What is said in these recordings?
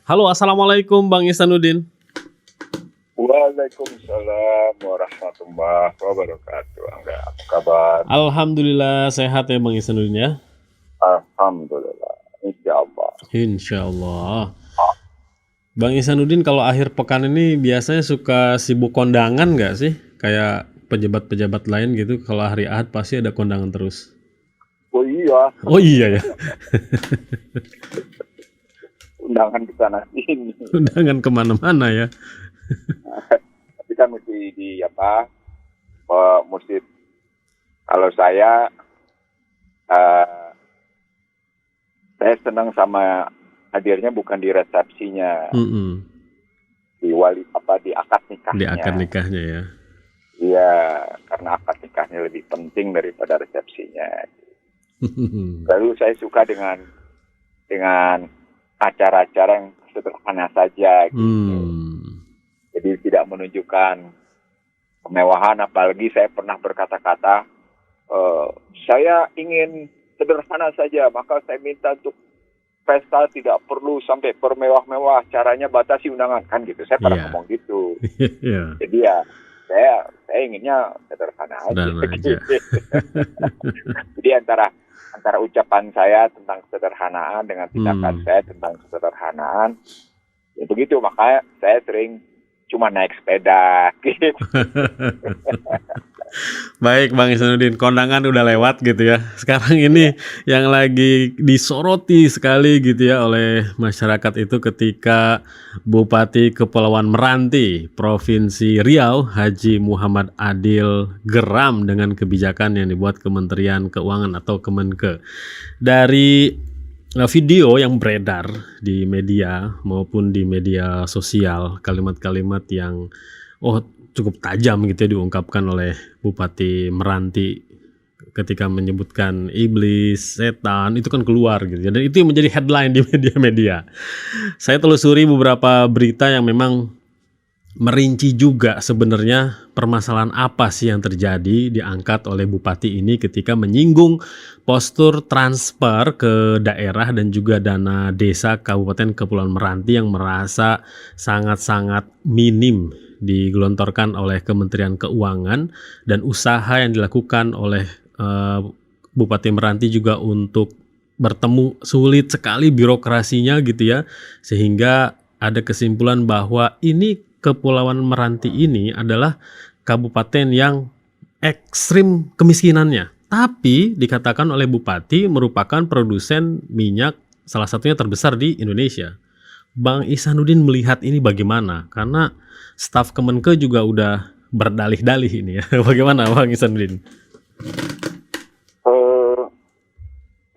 Halo, assalamualaikum Bang Ihsanuddin. Waalaikumsalam warahmatullahi wabarakatuh. Angga, apa kabar? Alhamdulillah sehat ya Bang Ihsanuddin ya. Alhamdulillah. Insyaallah. Insyaallah. Bang Ihsanuddin kalau akhir pekan ini biasanya suka sibuk kondangan nggak sih? Kayak pejabat-pejabat lain gitu. Kalau hari Ahad pasti ada kondangan terus. Oh iya, Oh iya ya. undangan ke sana sini. Undangan kemana-mana ya. Tapi kan mesti mesti kalau saya senang sama hadirnya bukan di resepsinya, di di akad nikahnya. Di akad nikahnya ya. Iya, karena akad nikahnya lebih penting daripada resepsinya. Lalu saya suka dengan acara-acara yang sederhana saja gitu. Jadi tidak menunjukkan kemewahan, apalagi saya pernah berkata-kata saya ingin sederhana saja, maka saya minta untuk pesta tidak perlu sampai bermewah-mewah, caranya batasi undangan, kan gitu. Saya pernah ngomong gitu. Jadi ya saya inginnya sederhana aja. Jadi antara ucapan saya tentang kesederhanaan dengan tindakan saya tentang kesederhanaan, ya begitu, makanya saya sering cuma naik sepeda gitu. Baik Bang Ihsanuddin, kondangan udah lewat gitu ya. Sekarang ini yang lagi disoroti sekali gitu ya oleh masyarakat itu ketika Bupati Kepulauan Meranti Provinsi Riau Haji Muhammad Adil geram dengan kebijakan yang dibuat Kementerian Keuangan atau Kemenke. Dari video yang beredar di media maupun di media sosial, kalimat-kalimat yang cukup tajam gitu ya diungkapkan oleh Bupati Meranti ketika menyebutkan iblis, setan, itu kan keluar gitu ya. Dan itu yang menjadi headline di media-media. Saya telusuri beberapa berita yang memang merinci juga sebenarnya permasalahan apa sih yang terjadi diangkat oleh Bupati ini ketika menyinggung postur transfer ke daerah dan juga dana desa Kabupaten Kepulauan Meranti yang merasa sangat-sangat minim digelontorkan oleh Kementerian Keuangan, dan usaha yang dilakukan oleh Bupati Meranti juga untuk bertemu sulit sekali birokrasinya gitu ya, sehingga ada kesimpulan bahwa ini Kepulauan Meranti ini adalah kabupaten yang ekstrim kemiskinannya, tapi dikatakan oleh Bupati merupakan produsen minyak salah satunya terbesar di Indonesia. Bang Ihsanuddin melihat ini bagaimana? Karena staf Kemenke juga udah berdalih-dalih ini ya. Bagaimana Bang Ihsanuddin?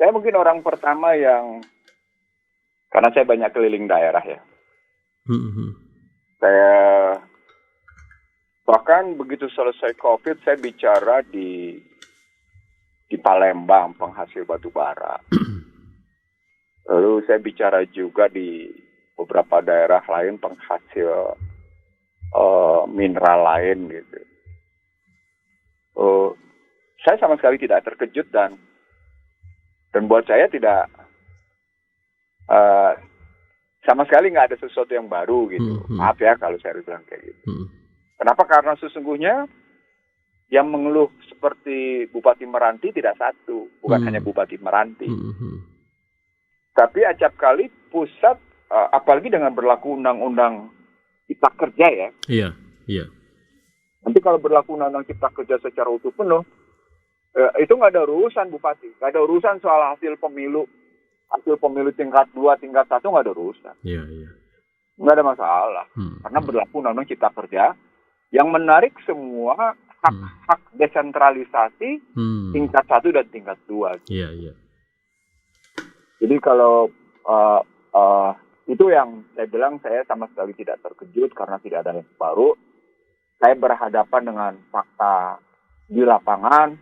Saya mungkin orang pertama yang, karena saya banyak keliling daerah ya. Saya bahkan begitu selesai COVID, saya bicara di Palembang, penghasil batu bara. Lalu saya bicara juga di beberapa daerah lain penghasil mineral lain gitu. Saya sama sekali tidak terkejut dan buat saya tidak sama sekali nggak ada sesuatu yang baru gitu. Maaf ya kalau saya harus bilang kayak gitu. Kenapa? Karena sesungguhnya yang mengeluh seperti Bupati Meranti tidak satu, bukan hanya Bupati Meranti. Tapi acap kali pusat, apalagi dengan berlaku undang-undang Cipta Kerja ya. Iya. Nanti kalau berlaku undang-undang Cipta Kerja secara utuh penuh, itu nggak ada urusan Bupati, nggak ada urusan soal hasil pemilu tingkat 2, tingkat 1, nggak ada urusan. Iya. Nggak ada masalah, karena berlaku undang-undang Cipta Kerja yang menarik semua hak desentralisasi tingkat 1 dan tingkat 2. Iya. Jadi kalau itu yang saya bilang, saya sama sekali tidak terkejut karena tidak ada yang baru. Saya berhadapan dengan fakta di lapangan.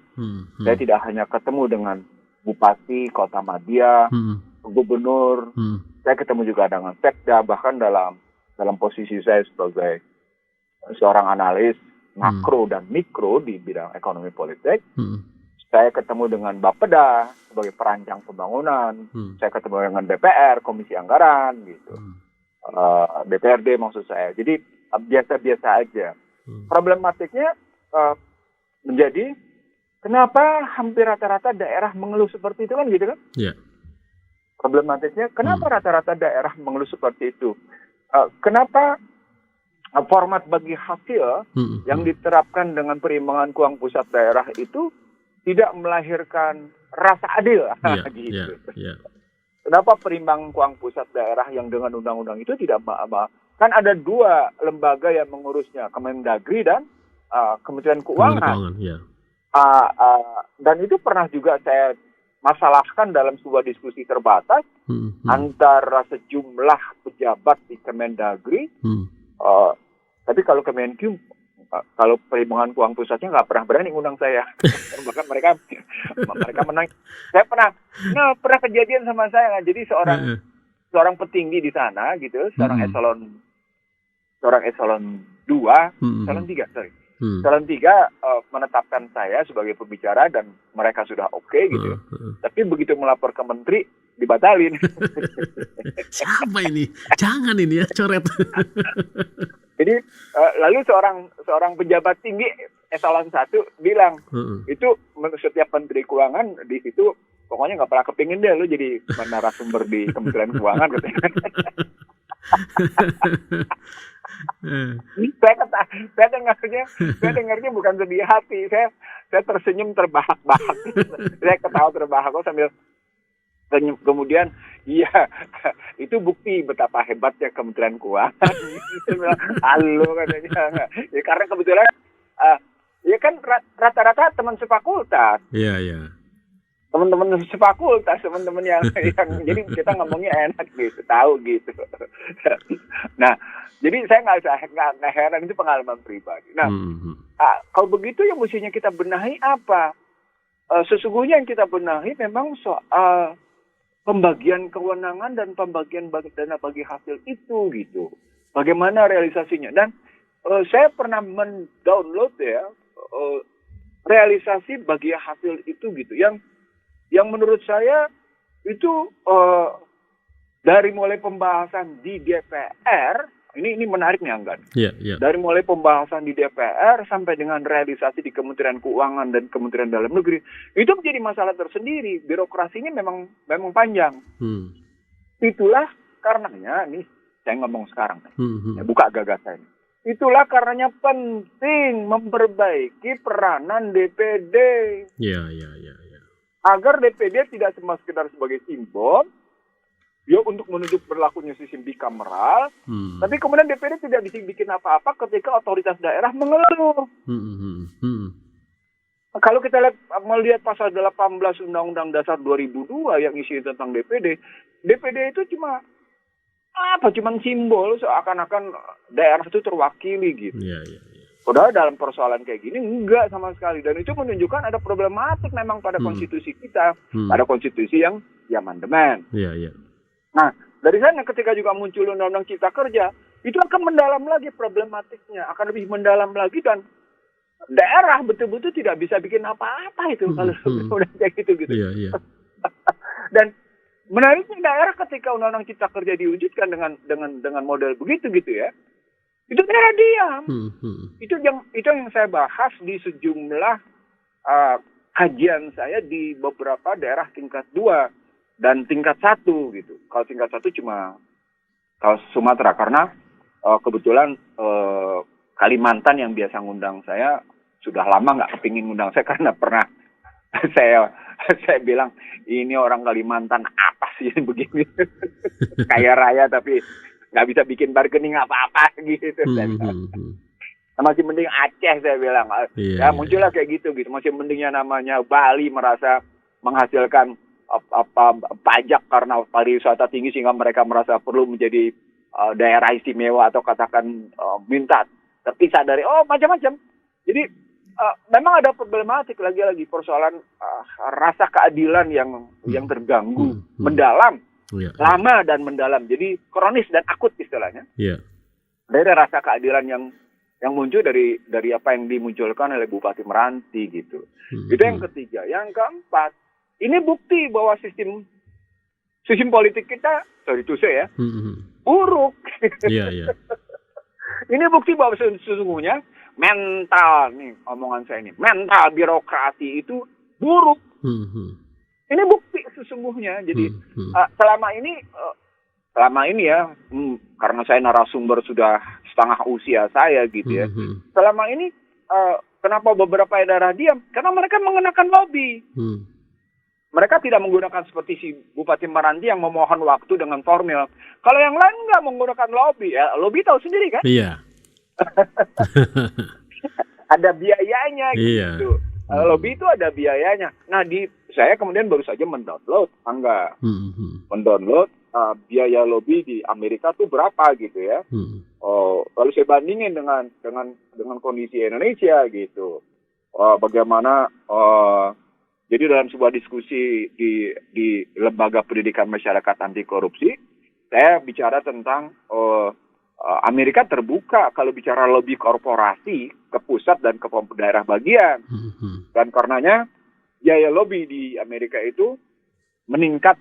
Saya tidak hanya ketemu dengan Bupati Kota Madia, Gubernur. Saya ketemu juga dengan Sekda, bahkan dalam posisi saya sebagai seorang analis makro dan mikro di bidang ekonomi politik. Saya ketemu dengan Bapeda sebagai perancang pembangunan. Saya ketemu dengan DPR, Komisi Anggaran, gitu. DPRD maksud saya. Jadi biasa-biasa aja. Problematiknya menjadi kenapa hampir rata-rata daerah mengeluh seperti itu kan gitu kan? Iya. Problematiknya kenapa rata-rata daerah mengeluh seperti itu? Kenapa format bagi hasil yang diterapkan dengan perimbangan keuangan pusat daerah itu tidak melahirkan rasa adil? Gitu. Kenapa perimbangan keuangan pusat daerah yang dengan undang-undang itu tidak kan ada dua lembaga yang mengurusnya, Kemendagri dan Kementerian Keuangan. Dan itu pernah juga saya masalahkan dalam sebuah diskusi terbatas antara sejumlah pejabat di Kemendagri. Tapi kalau Kemenkyu, kalau perimbangan keuangan pusatnya nggak pernah berani ngundang saya. Bahkan mereka menang. Saya pernah kejadian sama saya. Jadi seorang petinggi di sana gitu, seorang eselon 2, eselon 3, sorry. Eselon 3 menetapkan saya sebagai pembicara dan mereka sudah oke gitu. Tapi begitu melapor ke menteri dibatalin. Siapa ini? Jangan ini ya, coret. Jadi lalu seorang pejabat tinggi eselon 1 bilang, itu setiap menteri keuangan di situ pokoknya nggak pernah kepingin deh lu jadi narasumber di Kementerian Keuangan katanya. Saya dengarnya bukan sedih hati, saya tersenyum terbahak-bahak. Saya ketawa terbahak sambil senyum. Kemudian iya, itu bukti betapa hebatnya Kementerian Keuangan. Halo katanya. Ya, karena kebetulan ya kan rata-rata teman sefakultas. Iya. Teman-teman sefakultas, teman-teman yang jadi kita ngomongnya enak gitu, tahu gitu. Nah, jadi saya nggak heran, itu pengalaman pribadi. Nah, kalau begitu yang mestinya kita benahi apa? Sesungguhnya yang kita benahi memang soal pembagian kewenangan dan pembagian dana bagi hasil itu gitu. Bagaimana realisasinya? Dan saya pernah mendownload ya realisasi bagi hasil itu gitu, yang menurut saya itu dari mulai pembahasan di DPR, ini menarik nih Anggan. Iya. Dari mulai pembahasan di DPR sampai dengan realisasi di Kementerian Keuangan dan Kementerian Dalam Negeri, itu menjadi masalah tersendiri. Birokrasinya memang panjang. Itulah karenanya, nih saya ngomong sekarang, saya buka gagasan. Itulah karenanya penting memperbaiki peranan DPD. Iya. Agar DPD tidak cuma sekedar sebagai simbol, ya untuk menunjuk berlakunya sistem bikameral, tapi kemudian DPD tidak bisa bikin apa-apa ketika otoritas daerah mengeluh. Kalau kita melihat pasal 18 Undang-Undang Dasar 2002 yang isinya tentang DPD itu cuma simbol, seakan-akan daerah itu terwakili gitu. Iya. Padahal dalam persoalan kayak gini enggak sama sekali, dan itu menunjukkan ada problematik memang pada konstitusi kita, pada konstitusi yang amandemen. Iya. Nah, dari sana ketika juga muncul Undang-Undang Cipta Kerja, itu akan mendalam lagi problematiknya, akan lebih mendalam lagi, dan daerah betul-betul tidak bisa bikin apa-apa itu kalau udah kayak gitu. Iya. Dan menariknya daerah ketika Undang-Undang Cipta Kerja diwujudkan dengan model begitu gitu ya, itu daerah diam. Itu yang saya bahas di sejumlah kajian saya di beberapa daerah tingkat 2 dan tingkat 1 gitu. Kalau tingkat 1 cuma kalau Sumatera, karena kebetulan Kalimantan yang biasa ngundang saya sudah lama nggak kepingin ngundang saya, karena pernah saya bilang, ini orang Kalimantan apa sih yang begini, kaya raya tapi nggak bisa bikin bargaining apa-apa gitu. Masih mending Aceh, saya bilang. Muncullah kayak gitu. Masih mendingnya namanya Bali merasa menghasilkan pajak karena pariwisata tinggi sehingga mereka merasa perlu menjadi daerah istimewa, atau katakan minta terpisah dari macam-macam. Jadi memang ada problematik lagi persoalan rasa keadilan yang terganggu, mendalam. Lama dan mendalam, jadi kronis dan akut istilahnya. Dari rasa keadilan yang muncul dari apa yang dimunculkan oleh Bupati Meranti gitu. Itu yang ketiga. Yang keempat, ini bukti bahwa sistem politik kita, buruk. Iya, iya. Ini bukti bahwa sesungguhnya mental nih omongan saya ini, mental birokrasi itu buruk. Ini bukti sesungguhnya. Jadi selama ini ya, karena saya narasumber sudah setengah usia saya gitu ya. Selama ini kenapa beberapa daerah diam? Karena mereka mengenakan lobby. Mereka tidak menggunakan seperti si Bupati Meranti yang memohon waktu dengan formil. Kalau yang lain nggak menggunakan lobby, ya lobby tahu sendiri kan? Iya. Ada biayanya Iya. gitu. Lobby itu ada biayanya. Nah, saya kemudian baru saja mendownload, mendownload biaya lobby di Amerika tuh berapa gitu ya. Lalu saya bandingin dengan kondisi Indonesia gitu. Bagaimana jadi dalam sebuah diskusi di Lembaga Pendidikan Masyarakat Anti Korupsi, saya bicara tentang Amerika terbuka kalau bicara lobby korporasi ke pusat dan ke daerah bagian. Dan karenanya biaya lobby di Amerika itu meningkat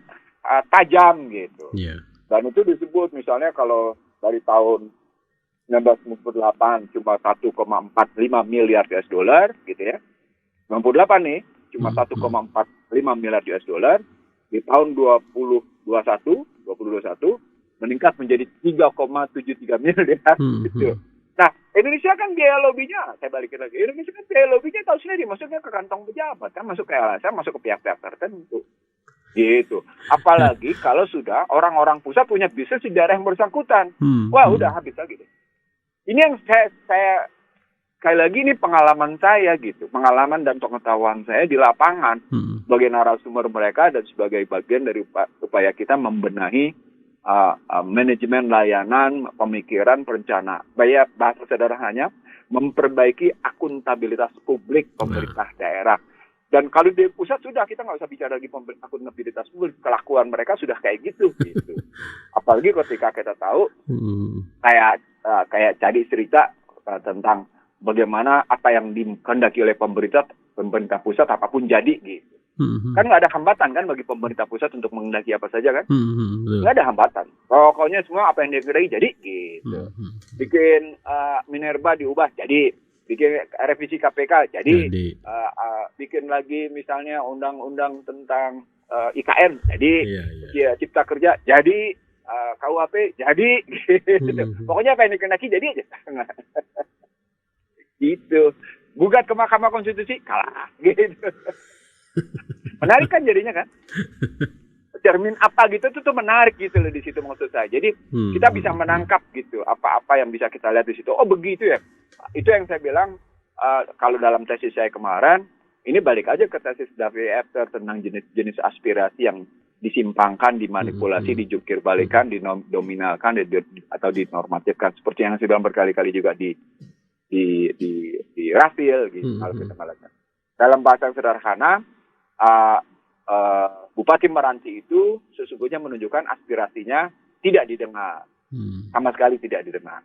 tajam gitu. Dan itu disebut misalnya kalau dari tahun 1998 cuma 1,45 miliar US dollar gitu ya. 98 nih cuma 1,45 miliar US dollar. Di tahun 2021 meningkat menjadi 3,73 miliar gitu. Nah, Indonesia kan biaya lobbynya, saya balikin lagi. Indonesia kan biaya lobbynya tahu sendiri, maksudnya ke kantong pejabat kan, masuk ke LSM, masuk ke pihak-pihak tertentu. Gitu. Apalagi kalau sudah orang-orang pusat punya bisnis di daerah yang bersangkutan. Wah, udah habis lagi deh. Ini yang saya sekali lagi ini pengalaman saya gitu, pengalaman dan pengetahuan saya di lapangan sebagai narasumber mereka dan sebagai bagian dari upaya kita membenahi manajemen layanan, pemikiran, perencanaan. Bahasa sederhananya memperbaiki akuntabilitas publik pemerintah daerah. Dan kalau di pusat sudah kita nggak usah bicara lagi akuntabilitas publik, kelakuan mereka sudah kayak gitu. Apalagi ketika kita tahu kayak tadi cerita tentang bagaimana apa yang dikehendaki oleh pemerintah pusat apapun jadi gitu. Kan nggak ada hambatan kan bagi pemerintah pusat untuk menghendaki apa saja kan? Nggak ada hambatan. Pokoknya semua apa yang dikehendaki jadi gitu. Bikin Minerba diubah jadi, bikin revisi KPK jadi, bikin lagi misalnya undang-undang tentang IKN jadi, Cipta Kerja jadi, KUHP jadi gitu. Pokoknya apa yang dikehendaki jadi aja. Gitu. Gugat ke Mahkamah Konstitusi kalah gitu. Menarik kan jadinya kan? Cermin apa gitu tuh menarik gitu loh di situ maksud saya. Jadi kita bisa menangkap gitu apa-apa yang bisa kita lihat di situ. Oh begitu ya. Itu yang saya bilang kalau dalam tesis saya kemarin, ini balik aja ke tesis David After tentang jenis-jenis aspirasi yang disimpangkan, dimanipulasi, dijungkir balikan, dinominalkan atau dinormatifkan seperti yang saya bilang berkali-kali juga di Rafil gitu kalau kita melihat. Dalam bahasa yang sederhana, Bupati Meranti itu sesungguhnya menunjukkan aspirasinya tidak didengar, sama sekali tidak didengar.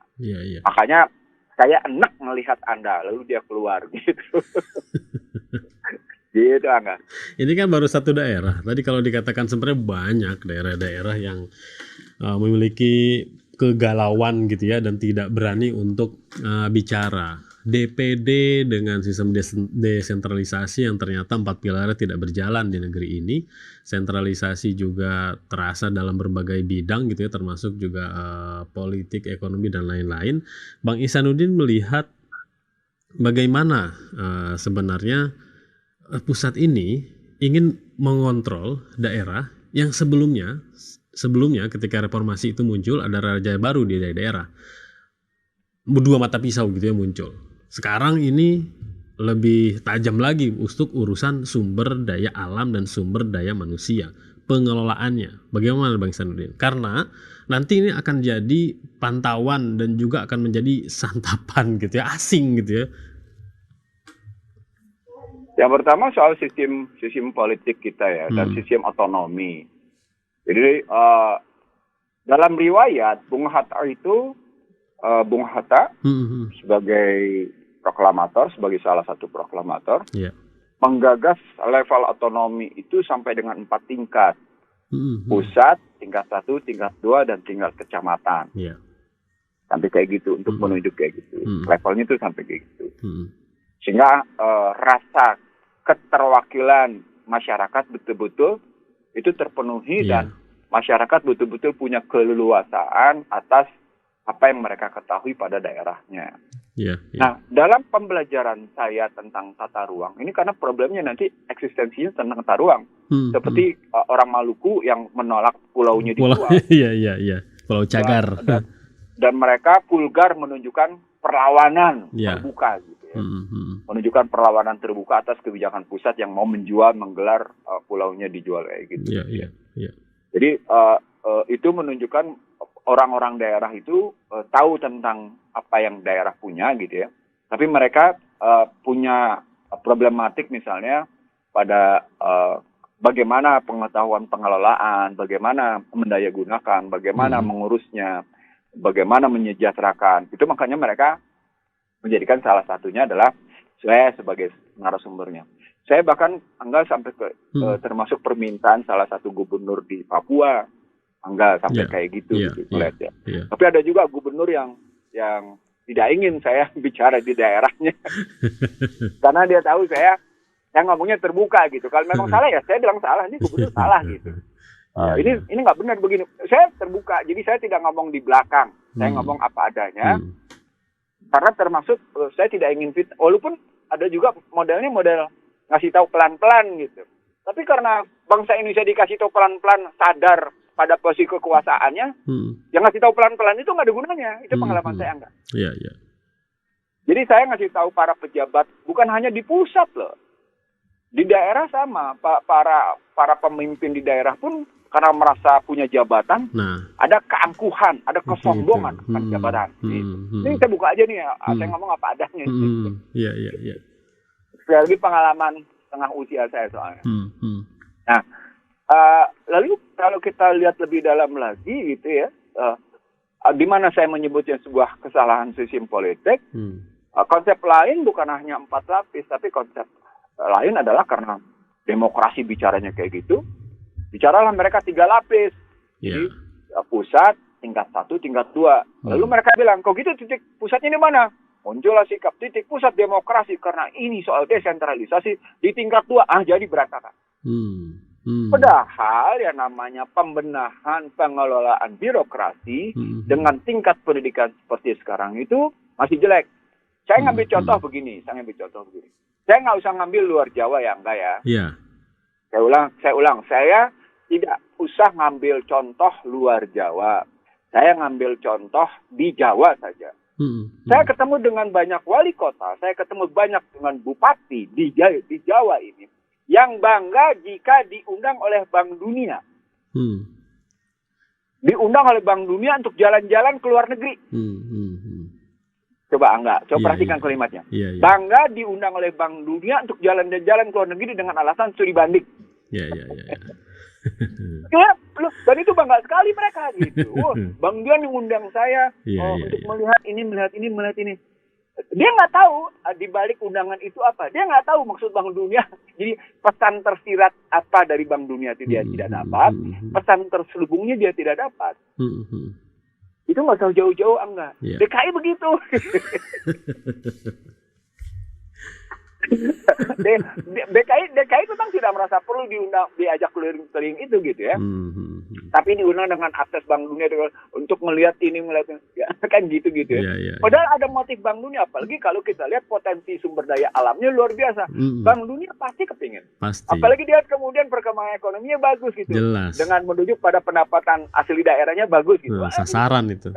Makanya saya enak melihat Anda, lalu dia keluar gitu. Gitu Angga. Ini kan baru satu daerah. Tadi kalau dikatakan sebenarnya banyak daerah-daerah yang memiliki kegalauan gitu ya dan tidak berani untuk bicara. DPD dengan sistem desentralisasi yang ternyata 4 pilarnya tidak berjalan di negeri ini. Sentralisasi juga terasa dalam berbagai bidang gitu ya, termasuk juga politik, ekonomi dan lain-lain. Bang Ihsanuddin melihat bagaimana sebenarnya pusat ini ingin mengontrol daerah yang sebelumnya ketika reformasi itu muncul ada raja baru di daerah. Dua mata pisau gitu ya muncul. Sekarang ini lebih tajam lagi untuk urusan sumber daya alam dan sumber daya manusia, pengelolaannya. Bagaimana Bang Ihsanuddin? Karena nanti ini akan jadi pantauan dan juga akan menjadi santapan gitu ya, asing gitu ya. Yang pertama soal sistem politik kita ya dan sistem otonomi. Jadi dalam riwayat Bung Hatta sebagai proklamator, sebagai salah satu proklamator, menggagas level otonomi itu sampai dengan 4 tingkat. Pusat, tingkat 1, tingkat 2, dan tingkat kecamatan. sampai kayak gitu untuk menunjuk kayak gitu. Levelnya itu sampai kayak gitu. Sehingga rasa keterwakilan masyarakat betul-betul itu terpenuhi dan masyarakat betul-betul punya keleluasaan atas apa yang mereka ketahui pada daerahnya. Nah, dalam pembelajaran saya tentang tata ruang, ini karena problemnya nanti eksistensinya tentang tata ruang. Seperti orang Maluku yang menolak pulaunya dijual. Iya. Pulau Cagar. Dan mereka vulgar menunjukkan perlawanan terbuka gitu ya. Menunjukkan perlawanan terbuka atas kebijakan pusat yang mau menjual, menggelar pulaunya dijual kayak gitu. Jadi itu menunjukkan orang-orang daerah itu tahu tentang apa yang daerah punya gitu ya. Tapi mereka punya problematik misalnya pada bagaimana pengetahuan pengelolaan, bagaimana mendayagunakan, bagaimana mengurusnya, bagaimana menyejahterakan. Itu makanya mereka menjadikan salah satunya adalah saya sebagai narasumbernya. Saya bahkan enggak sampai ke termasuk permintaan salah satu gubernur di Papua, enggak sampai kayak gitu. Tapi ada juga gubernur yang tidak ingin saya bicara di daerahnya, karena dia tahu saya ngomongnya terbuka gitu. Kalau memang salah ya saya bilang salah, ini gubernur salah gitu. Ini nggak benar begini. Saya terbuka, jadi saya tidak ngomong di belakang, saya ngomong apa adanya. Karena termasuk saya tidak ingin fit, walaupun ada juga modelnya model ngasih tahu pelan-pelan gitu. Tapi karena bangsa Indonesia dikasih tahu pelan-pelan sadar pada posisi kekuasaannya, yang ngasih tahu pelan-pelan itu nggak ada gunanya. Itu pengalaman saya enggak. Jadi saya ngasih tahu para pejabat bukan hanya di pusat loh, di daerah sama. Para pemimpin di daerah pun karena merasa punya jabatan, ada keangkuhan, ada kesombongan akan jabatan. Ini saya buka aja nih ya, saya ngomong apa adanya. Sekali lagi pengalaman tengah usia saya soalnya. Nah, lalu kalau kita lihat lebih dalam lagi gitu ya, di mana saya menyebutnya sebuah kesalahan sistem politik, konsep lain bukan hanya 4 lapis, tapi konsep lain adalah karena demokrasi bicaranya kayak gitu, bicaralah mereka 3 lapis. Jadi pusat, tingkat 1, tingkat 2. Lalu mereka bilang, kok gitu titik pusatnya di mana? Muncullah sikap titik pusat demokrasi karena ini soal desentralisasi di tingkat 2. Jadi berantakan. Padahal yang namanya pembenahan pengelolaan birokrasi dengan tingkat pendidikan seperti sekarang itu masih jelek. Saya ngambil contoh begini. Saya nggak usah ngambil luar Jawa ya, enggak ya. Saya ulang. Saya tidak usah ngambil contoh luar Jawa. Saya ngambil contoh di Jawa saja. Saya ketemu dengan banyak wali kota, saya ketemu banyak dengan bupati di Jawa ini yang bangga jika diundang oleh Bank Dunia. Diundang oleh Bank Dunia untuk jalan-jalan ke luar negeri. Coba perhatikan kalimatnya. Bangga diundang oleh Bank Dunia untuk jalan-jalan ke luar negeri dengan alasan studi banding. Dan itu bangga sekali mereka gitu. Bang Dian mengundang saya untuk melihat ini. Dia nggak tahu di balik undangan itu apa. Dia nggak tahu maksud Bank Dunia. Jadi pesan tersirat apa dari Bank Dunia itu dia tidak dapat. Pesan terselubungnya dia tidak dapat. Itu nggak tahu jauh-jauh enggak. DKI begitu. DKI memang tidak merasa perlu diajak keliling-keliling itu gitu ya. Tapi diundang dengan akses Bank Dunia untuk melihat ini ya, kan gitu ya. Padahal ada motif Bank Dunia, apalagi kalau kita lihat potensi sumber daya alamnya luar biasa. Bank Dunia pasti kepingin. Apalagi dia kemudian perkembangan ekonominya bagus gitu. Jelas. Dengan menunjuk pada pendapatan asli daerahnya bagus gitu. Sasaran itu.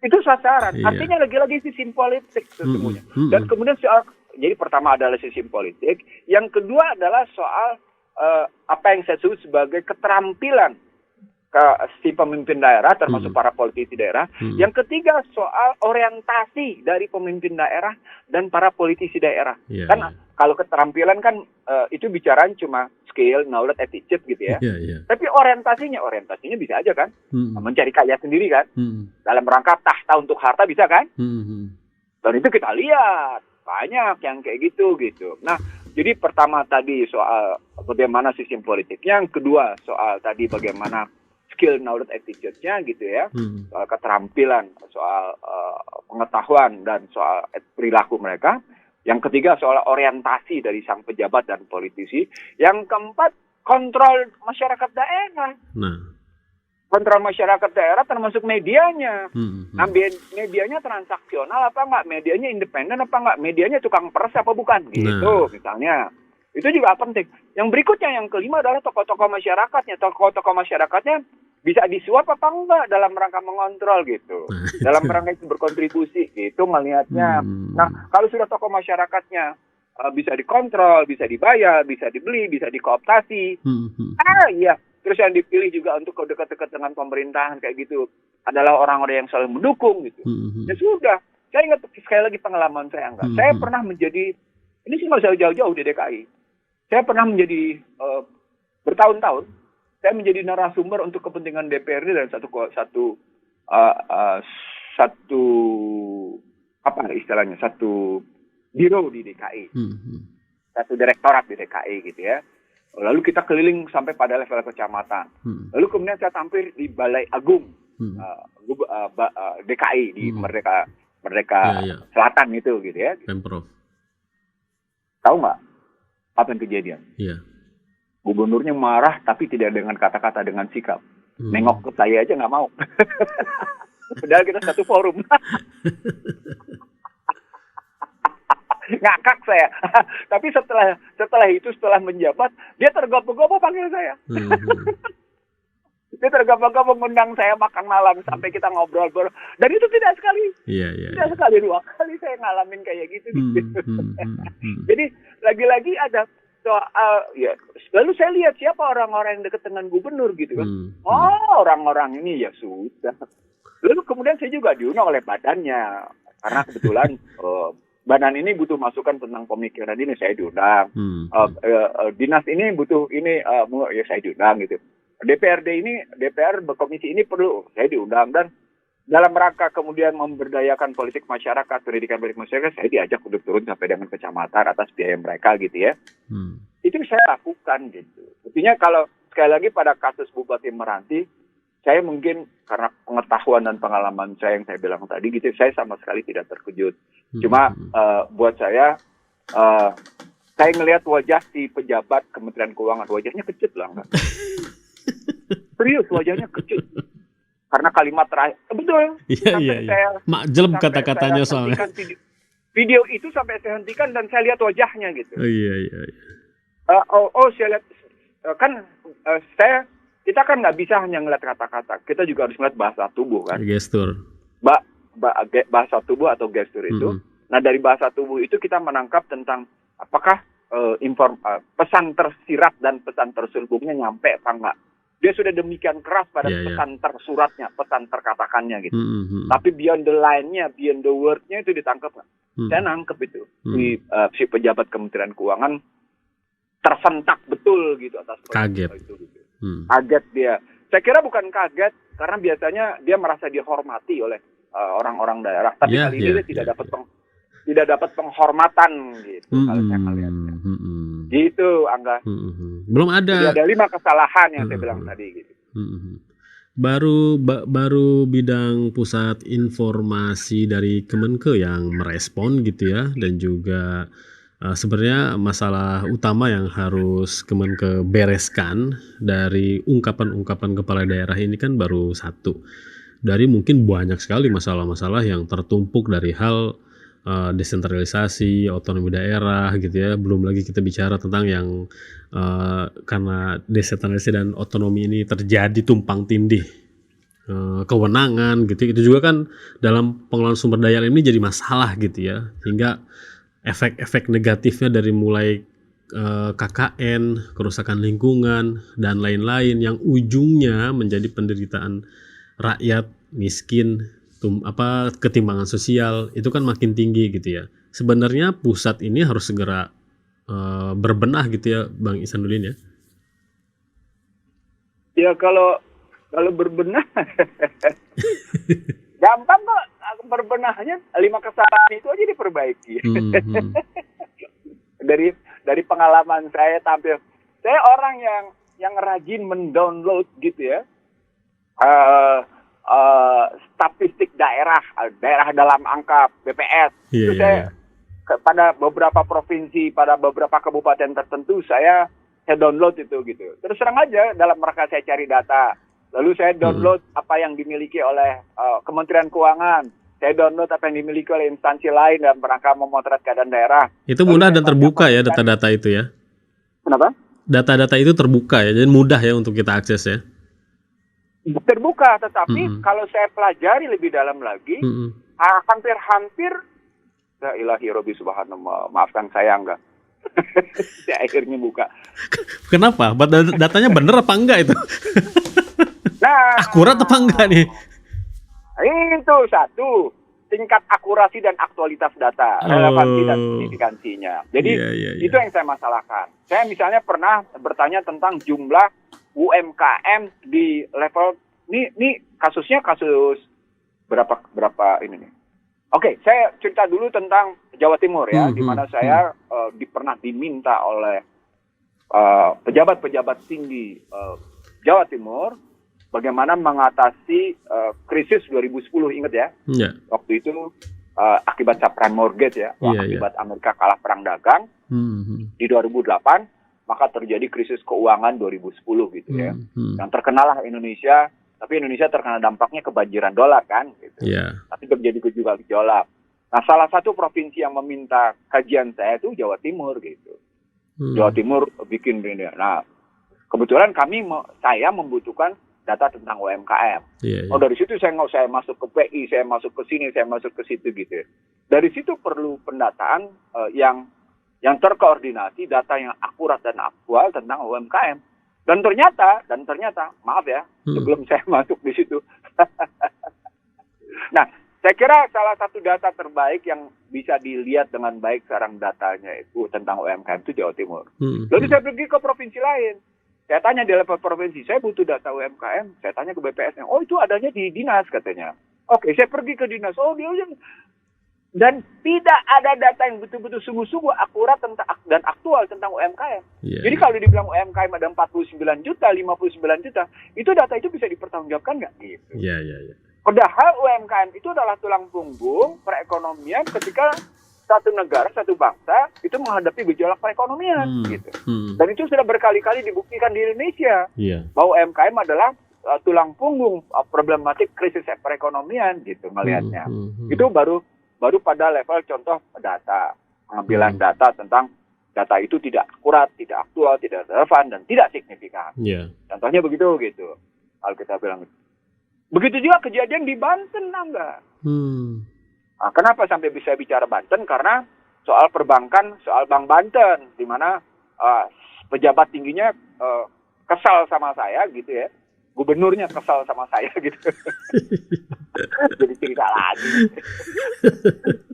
Itu sasaran. Artinya lagi-lagi sistem politik sesungguhnya. Dan kemudian jadi pertama adalah sistem politik, yang kedua adalah soal apa yang saya sebut sebagai keterampilan si pemimpin daerah, termasuk para politisi daerah. Yang ketiga soal orientasi dari pemimpin daerah dan para politisi daerah. Kalau keterampilan kan itu bicaranya cuma skill, knowledge, attitude gitu ya. Tapi orientasinya bisa aja kan, mencari kaya sendiri kan, dalam rangka tahta untuk harta bisa kan. Dan itu kita lihat banyak yang kayak gitu. Nah, jadi pertama tadi soal bagaimana sistem politik, yang kedua soal tadi bagaimana skill, knowledge, attitude-nya gitu ya, Hmm. soal keterampilan, soal pengetahuan dan soal perilaku mereka. Yang ketiga soal orientasi dari sang pejabat dan politisi. Yang keempat kontrol masyarakat daerah. Nah. Kontrol masyarakat daerah termasuk medianya. Hmm. Nah, medianya transaksional apa enggak? Medianya independen apa enggak? Medianya tukang peres apa bukan? Gitu misalnya. Itu juga penting. Yang berikutnya, yang kelima adalah tokoh-tokoh masyarakatnya. Tokoh-tokoh masyarakatnya bisa disuap apa enggak dalam rangka mengontrol gitu. Dalam rangka itu berkontribusi gitu melihatnya. Nah, kalau sudah tokoh masyarakatnya bisa dikontrol, bisa dibayar, bisa dibeli, bisa dikooptasi. Iya. Terus yang dipilih juga untuk dekat-dekat dengan pemerintahan kayak gitu adalah orang-orang yang selalu mendukung gitu. Ya sudah. Saya ingat sekali lagi pengalaman saya enggak. Saya pernah menjadi, ini sih nggak usah jauh-jauh di DKI. Saya pernah menjadi bertahun-tahun. Saya menjadi narasumber untuk kepentingan DPRD dan satu apa istilahnya, satu biro di DKI, satu direktorat di DKI gitu ya. Lalu kita keliling sampai pada level kecamatan. Lalu kemudian saya tampil di Balai Agung DKI di Merdeka Selatan itu gitu ya. Pemprov. Tahu nggak apa yang kejadian? Iya. Gubernurnya marah tapi tidak dengan kata-kata, dengan sikap. Nengok ke saya aja nggak mau. Padahal kita satu forum. Ngakak saya. Tapi setelah itu, setelah menjabat, dia tergopoh-gopoh panggil saya. Dia tergopoh-gopoh mengundang saya makan malam sampai kita ngobrol. Dan itu tidak sekali. Tidak sekali, 2 kali saya ngalamin kayak gitu. Jadi lagi-lagi ada soal, ya. Lalu saya lihat siapa orang-orang yang dekat dengan gubernur gitu kan. Oh, orang-orang ini ya sudah. Lalu kemudian saya juga diundang oleh badannya. Karena kebetulan badan ini butuh masukan tentang pemikiran ini, saya diundang. Dinas ini butuh ini, ya saya diundang gitu. DPR berkomisi ini perlu, saya diundang. Dan dalam rangka kemudian memberdayakan politik masyarakat, pendidikan politik masyarakat, saya diajak untuk turun sampai dengan kecamatan atas biaya mereka gitu ya. Itu saya lakukan gitu. Artinya kalau sekali lagi pada kasus Bupati Meranti, saya mungkin karena pengetahuan dan pengalaman saya yang saya bilang tadi gitu, saya sama sekali tidak terkejut. Cuma buat saya ngelihat wajah si pejabat Kementerian Keuangan, wajahnya kecut lah, enggak? Serius, wajahnya kecut. Karena kalimat terakhir, betul. Iya. Makjelm kata-katanya soalnya. Video itu sampai saya hentikan dan saya lihat wajahnya gitu. Iya. Saya lihat kan kita kan nggak bisa hanya ngeliat kata-kata, kita juga harus ngeliat bahasa tubuh kan. Gestur. Bahasa tubuh atau gestur itu. Nah, dari bahasa tubuh itu kita menangkap tentang apakah pesan tersirat dan pesan terselubungnya nyampe apa enggak. Dia sudah demikian keras pada pesan tersuratnya, pesan terkatakannya gitu. Tapi beyond the line-nya, beyond the word-nya itu ditangkap nggak? Saya nangkep itu. Si pejabat Kementerian Keuangan tersentak betul gitu atas kaget itu. Gitu. Kaget dia. Saya kira bukan kaget karena biasanya dia merasa dihormati oleh orang-orang daerah. Tapi kali ini dia tidak dapat penghormatan gitu. Kalau saya melihatnya. Gitu, Angga. Belum ada. Jadi ada 5 kesalahan yang saya bilang tadi gitu. Baru bidang pusat informasi dari Kemenke yang merespon gitu ya, dan juga sebenarnya masalah utama yang harus Kemenke bereskan dari ungkapan-ungkapan kepala daerah ini kan baru satu dari mungkin banyak sekali masalah-masalah yang tertumpuk dari hal desentralisasi, otonomi daerah gitu ya. Belum lagi kita bicara tentang yang karena desentralisasi dan otonomi ini terjadi tumpang tindih kewenangan gitu. Itu juga kan dalam pengelolaan sumber daya ini jadi masalah gitu ya. Hingga efek-efek negatifnya dari mulai KKN, kerusakan lingkungan dan lain-lain yang ujungnya menjadi penderitaan rakyat miskin, ketimbangan sosial itu kan makin tinggi gitu ya. Sebenarnya pusat ini harus segera berbenah gitu ya, Bang Ihsanuddin ya. Ya kalau berbenah gampang kok, berbenahnya 5 kesalahan itu aja diperbaiki. Dari pengalaman saya tampil, saya orang yang rajin mendownload gitu ya. eh, statistik daerah dalam angka BPS. Iya, Itu iya, saya iya. pada beberapa provinsi, pada beberapa kabupaten tertentu saya download itu gitu. Terus terang aja dalam rangka saya cari data. Lalu saya download apa yang dimiliki oleh Kementerian Keuangan. Saya download apa yang dimiliki oleh instansi lain dalam rangka memotret keadaan daerah. Itu Lalu mudah saya dan baca terbuka ya komentar. data-data itu ya. Kenapa? Data-data itu terbuka ya, jadi mudah ya untuk kita akses ya. Terbuka, tetapi Mm-mm. kalau saya pelajari lebih dalam lagi, Mm-mm. hampir-hampir, ya ilahi Robi subhanallah, maafkan saya enggak. Saya akhirnya buka. Kenapa? Datanya bener apa enggak itu? Nah, Akurat apa enggak nih? itu satu, tingkat akurasi dan aktualitas data, relevansi dan Oh. signifikansinya. Jadi Iya, iya, iya. itu yang saya masalahkan. Saya misalnya pernah bertanya tentang jumlah UMKM di level ini kasusnya kasus berapa ini nih. Oke, saya cerita dulu tentang Jawa Timur ya, di mana saya pernah diminta oleh pejabat-pejabat tinggi Jawa Timur bagaimana mengatasi krisis 2010, ingat ya? Iya. Waktu itu akibat subprime mortgage ya, Iya, akibat Amerika kalah perang dagang di 2008, maka terjadi krisis keuangan 2010 gitu ya. Yang terkenalah Indonesia, tapi Indonesia terkena dampaknya kebanjiran dolar kan gitu. Iya. Tapi terjadi juga gejolak. Nah, salah satu provinsi yang meminta kajian saya itu Jawa Timur gitu. Jawa Timur bikin ini. Nah, kebetulan saya membutuhkan data tentang UMKM. Iya, iya. Oh, dari situ saya masuk ke PI, saya masuk ke sini, saya masuk ke situ gitu. Dari situ perlu pendataan yang terkoordinasi, data yang akurat dan aktual tentang UMKM. Dan ternyata, maaf ya, sebelum saya masuk di situ. Nah, saya kira salah satu data terbaik yang bisa dilihat dengan baik sekarang datanya itu tentang UMKM itu Jawa Timur. Lalu saya pergi ke provinsi lain. Saya tanya di level provinsi, saya butuh data UMKM. Saya tanya ke BPS-nya, oh itu adanya di dinas katanya. Oke, saya pergi ke dinas. Oh dia dan tidak ada data yang betul-betul sungguh-sungguh akurat dan aktual tentang UMKM. Yeah. Jadi kalau dibilang UMKM ada 49 juta, 59 juta, itu data itu bisa dipertanggungjawabkan nggak? Gitu. Iya, iya, iya. Padahal UMKM itu adalah tulang punggung perekonomian ketika satu negara, satu bangsa itu menghadapi gejolak perekonomian. Gitu. Dan itu sudah berkali-kali dibuktikan di Indonesia. Yeah. Bahwa UMKM adalah tulang punggung problematik krisis perekonomian gitu melihatnya. Itu baru pada level contoh data, pengambilan data tentang data itu tidak akurat, tidak aktual, tidak relevan, dan tidak signifikan. Yeah. Contohnya begitu gitu. Kalau kita bilang begitu juga kejadian di Banten, enggak? Nah, kenapa sampai bisa bicara Banten? Karena soal perbankan, soal Bank Banten, di mana pejabat tingginya kesal sama saya gitu ya. Gubernurnya kesal sama saya gitu. Jadi cerita lagi.